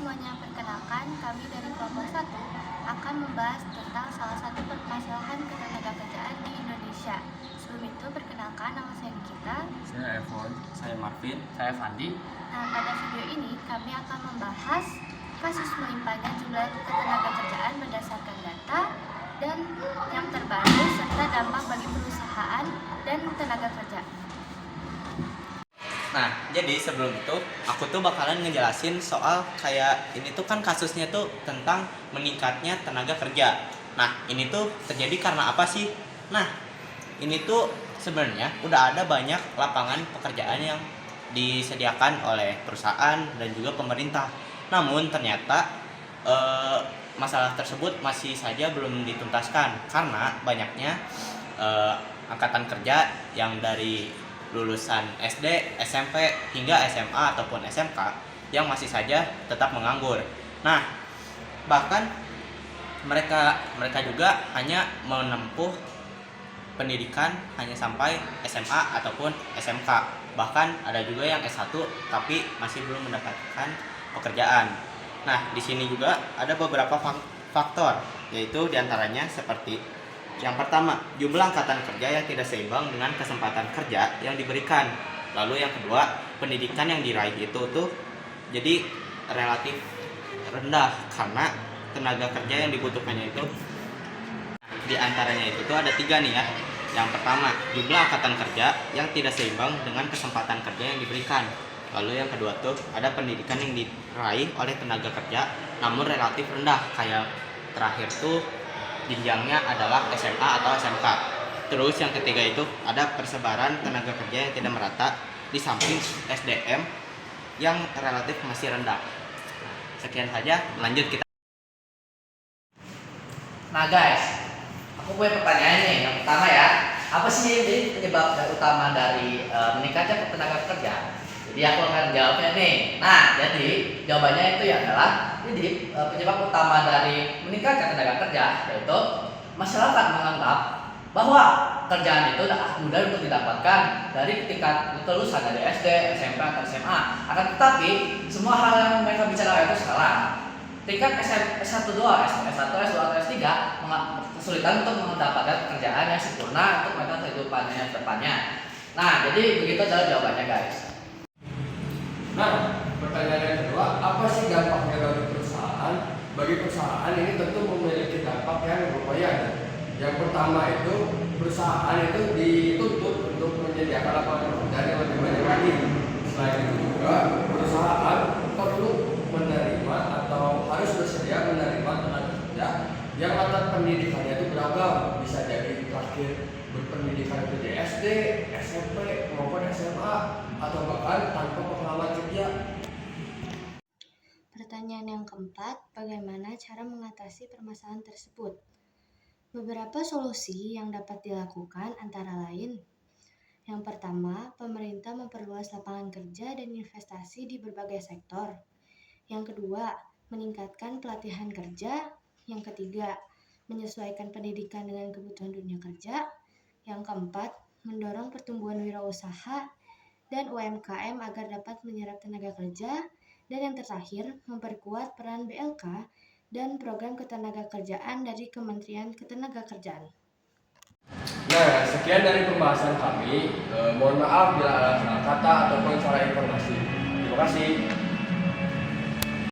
semuanya, perkenalkan kami dari kelompok 1 akan membahas tentang salah satu permasalahan ketenagakerjaan di Indonesia. Sebelum itu, perkenalkan nama saya Nikita. Saya Evon. Saya Marvin. Saya Fandi. Nah, pada video ini kami akan membahas kasus melimpahnya jumlah ketenagakerjaan berdasarkan data dan yang terbaru serta dampak bagi perusahaan dan tenaga kerja. Nah, jadi sebelum itu aku tuh bakalan ngejelasin soal kayak ini tuh kan kasusnya tuh tentang meningkatnya tenaga kerja. Nah, ini tuh terjadi karena apa sih? Nah, ini tuh sebenarnya udah ada banyak lapangan pekerjaan yang disediakan oleh perusahaan dan juga pemerintah. Namun ternyata masalah tersebut masih saja belum dituntaskan karena banyaknya angkatan kerja yang dari lulusan SD, SMP, hingga SMA ataupun SMK yang masih saja tetap menganggur. Nah, bahkan mereka juga hanya menempuh pendidikan hanya sampai SMA ataupun SMK. Bahkan ada juga yang S1 tapi masih belum mendapatkan pekerjaan. Nah, di sini juga ada beberapa faktor, yaitu diantaranya seperti yang pertama, jumlah angkatan kerja yang tidak seimbang dengan kesempatan kerja yang diberikan. Lalu yang kedua, pendidikan yang diraih itu tuh jadi relatif rendah karena tenaga kerja yang dibutuhkannya itu di antaranya itu tuh ada 3 nih ya. Yang pertama, jumlah angkatan kerja yang tidak seimbang dengan kesempatan kerja yang diberikan. Lalu yang kedua tuh ada pendidikan yang diraih oleh tenaga kerja namun relatif rendah, kayak terakhir tuh jenjangnya adalah SMA atau SMK. Terus yang ketiga itu ada persebaran tenaga kerja yang tidak merata di samping SDM yang relatif masih rendah. Sekian saja, lanjut kita. Nah guys, aku punya pertanyaan nih. Yang pertama ya, apa sih penyebab utama dari meningkatnya tenaga kerja? Jadi aku akan jawabnya nih. Nah, jadi jawabannya itu ya adalah penyebab utama dari meningkatnya tenaga kerja yaitu masyarakat menganggap bahwa kerjaan itu mudah untuk didapatkan dari tingkat kelulusan dari SD, SMP atau SMA. Akan tetapi semua hal yang mereka bicara itu salah. Tingkat S1 doang, S1, S2 atau S3 kesulitan untuk mendapatkan pekerjaan yang sempurna untuk mereka kehidupannya depannya. Nah, jadi begitu adalah jawabannya guys. Nah, pertanyaan yang kedua, apa sih dampaknya bagi perusahaan? Bagi perusahaan ini tentu memiliki dampak yang lumayan. Yang pertama itu, perusahaan itu dituntut untuk menyediakan lapangan kerja yang lebih banyak lagi. Selain itu juga, perusahaan perlu menerima atau harus bersedia menerima tenaga kerja yang latar pendidikannya itu beragam. Bisa jadi terakhir berpendidikan itu di SD, SMP maupun SMA, atau bahkan tanpa pengalaman kerja. Pertanyaan yang keempat, bagaimana cara mengatasi permasalahan tersebut? Beberapa solusi yang dapat dilakukan antara lain: yang pertama, pemerintah memperluas lapangan kerja dan investasi di berbagai sektor. Yang kedua, meningkatkan pelatihan kerja. Yang ketiga, menyesuaikan pendidikan dengan kebutuhan dunia kerja. Yang keempat, mendorong pertumbuhan wirausaha dan UMKM agar dapat menyerap tenaga kerja. Dan yang terakhir, memperkuat peran BLK dan program ketenagakerjaan dari Kementerian Ketenagakerjaan. Nah, sekian dari pembahasan kami. Mohon maaf bila ada salah kata ataupun salah informasi. Terima kasih.